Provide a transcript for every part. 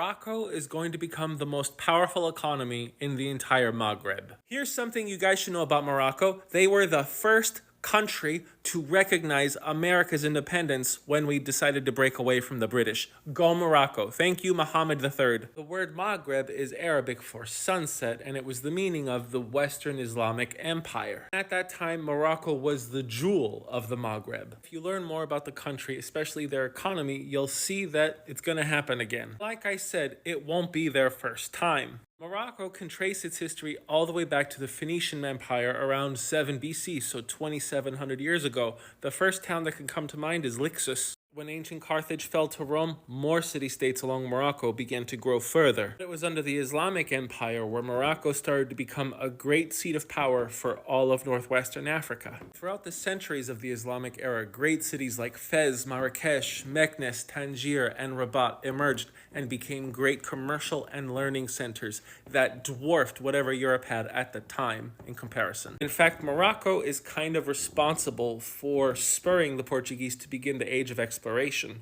Morocco is going to become the most powerful economy in the entire Maghreb. Here's something you guys should know about Morocco. They were the first country to recognize America's independence when we decided to break away from the British. Go Morocco. Thank you, Mohammed III. The word Maghreb is Arabic for sunset, and it was the meaning of the Western Islamic Empire. At that time, Morocco was the jewel of the Maghreb. If you learn more about the country, especially their economy, you'll see that it's going to happen again. Like I said, it won't be their first time. Morocco can trace its history all the way back to the Phoenician Empire around 7 BC, so 2,700 years ago. The first town that can come to mind is Lixus. When ancient Carthage fell to Rome, more city-states along Morocco began to grow further. It was under the Islamic Empire where Morocco started to become a great seat of power for all of northwestern Africa. Throughout the centuries of the Islamic era, great cities like Fez, Marrakech, Meknes, Tangier, and Rabat emerged and became great commercial and learning centers that dwarfed whatever Europe had at the time in comparison. In fact, Morocco is kind of responsible for spurring the Portuguese to begin the age of exploration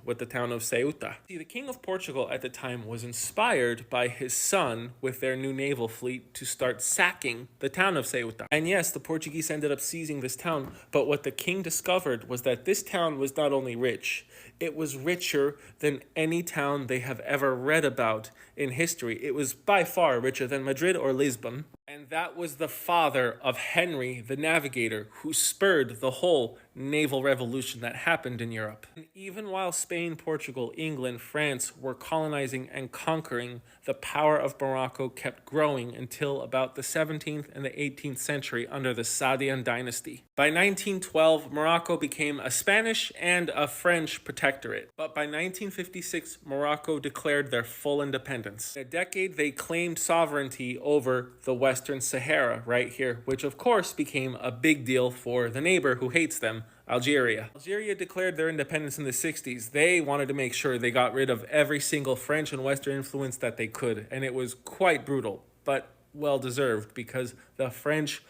with the town of Ceuta. See, the king of Portugal at the time was inspired by his son with their new naval fleet to start sacking the town of Ceuta. And yes, the Portuguese ended up seizing this town, but what the king discovered was that this town was not only rich, it was richer than any town they have ever read about in history. It was by far richer than Madrid or Lisbon. And that was the father of Henry the Navigator, who spurred the whole naval revolution that happened in Europe. And even while Spain, Portugal, England, France were colonizing and conquering, the power of Morocco kept growing until about the 17th and the 18th century under the Saadian dynasty. By 1912, Morocco became a Spanish and a French protectorate. But by 1956, Morocco declared their full independence. In a decade, they claimed sovereignty over the Western Sahara right here, which of course became a big deal for the neighbor who hates them, Algeria. Algeria declared their independence in the 60s. They wanted to make sure they got rid of every single French and Western influence that they could, and it was quite brutal, but well-deserved because the French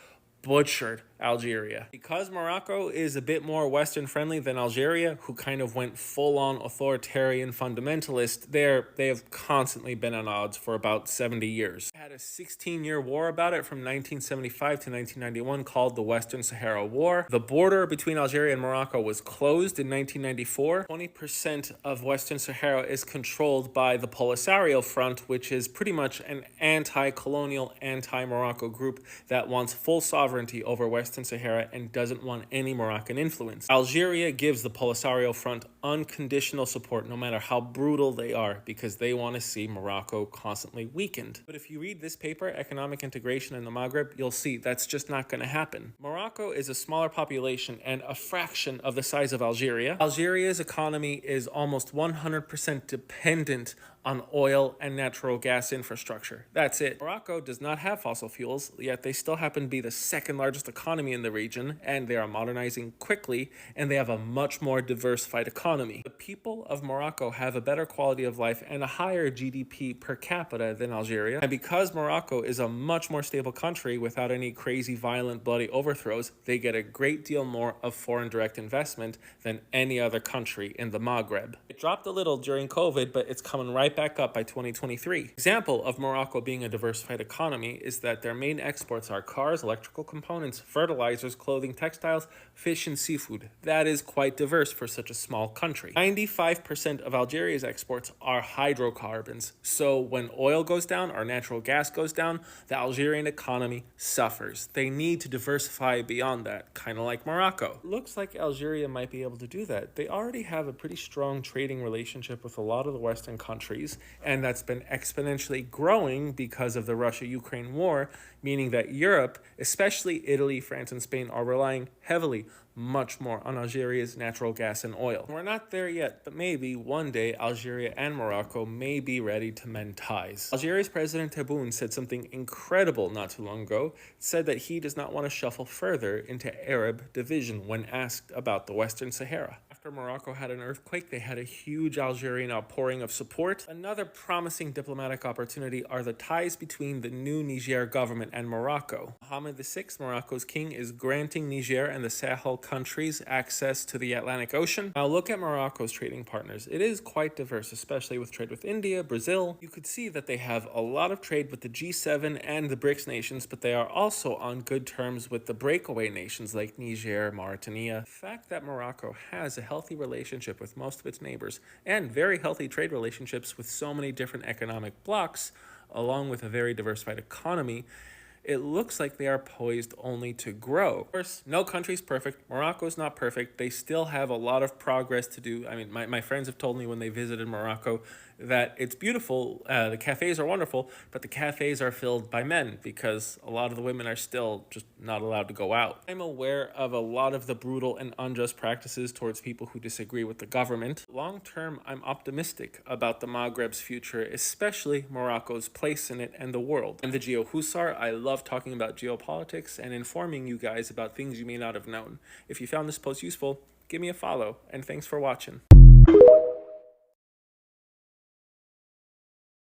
butchered Algeria. Because Morocco is a bit more Western friendly than Algeria, who kind of went full-on authoritarian fundamentalist, they have constantly been at odds for about 70 years. They had a 16-year war about it from 1975 to 1991 called the Western Sahara War. The border between Algeria and Morocco was closed in 1994. 20% of Western Sahara is controlled by the Polisario Front, which is pretty much an anti-colonial, anti-Morocco group that wants full sovereignty over Western Sahara and doesn't want any Moroccan influence. Algeria gives the Polisario Front unconditional support no matter how brutal they are because they want to see Morocco constantly weakened. But if you read this paper, Economic Integration in the Maghreb, you'll see that's just not going to happen. Morocco is a smaller population and a fraction of the size of Algeria. Algeria's economy is almost 100% dependent on oil and natural gas infrastructure. That's it. Morocco does not have fossil fuels, yet they still happen to be the second largest economy in the region, and they are modernizing quickly, and they have a much more diversified economy. The people of Morocco have a better quality of life and a higher GDP per capita than Algeria, and because Morocco is a much more stable country without any crazy, violent, bloody overthrows, they get a great deal more of foreign direct investment than any other country in the Maghreb. It dropped a little during COVID, but it's coming right back up by 2023. Example of Morocco being a diversified economy is that their main exports are cars, electrical components, fertilizers, clothing, textiles, fish, and seafood. That is quite diverse for such a small country. 95% of Algeria's exports are hydrocarbons. So when oil goes down or natural gas goes down, the Algerian economy suffers. They need to diversify beyond that, kind of like Morocco. Looks like Algeria might be able to do that. They already have a pretty strong trading relationship with a lot of the Western countries, and that's been exponentially growing because of the Russia-Ukraine war, meaning that Europe, especially Italy, France, and Spain, are relying heavily, much more on Algeria's natural gas and oil. We're not there yet, but maybe one day Algeria and Morocco may be ready to mend ties. Algeria's President Tebboune said something incredible not too long ago. It said that he does not want to shuffle further into Arab division when asked about the Western Sahara. After Morocco had an earthquake, they had a huge Algerian outpouring of support. Another promising diplomatic opportunity are the ties between the new Niger government and Morocco. Mohammed VI, Morocco's king, is granting Niger and the Sahel countries access to the Atlantic Ocean. Now look at Morocco's trading partners. It is quite diverse, especially with trade with India, Brazil. You could see that they have a lot of trade with the G7 and the BRICS nations, but they are also on good terms with the breakaway nations like Niger, Mauritania. The fact that Morocco has a healthy relationship with most of its neighbors and very healthy trade relationships with so many different economic blocs, along with a very diversified economy, it looks like they are poised only to grow. Of course, no country's perfect. Morocco's not perfect. They still have a lot of progress to do. I mean, my friends have told me when they visited Morocco that it's beautiful. The cafes are wonderful, but the cafes are filled by men because a lot of the women are still just not allowed to go out. I'm aware of a lot of the brutal and unjust practices towards people who disagree with the government. Long term, I'm optimistic about the Maghreb's future, especially Morocco's place in it and the world. I'm the Geo Hussar. I love talking about geopolitics and informing you guys about things you may not have known. If you found this post useful, give me a follow, and thanks for watching.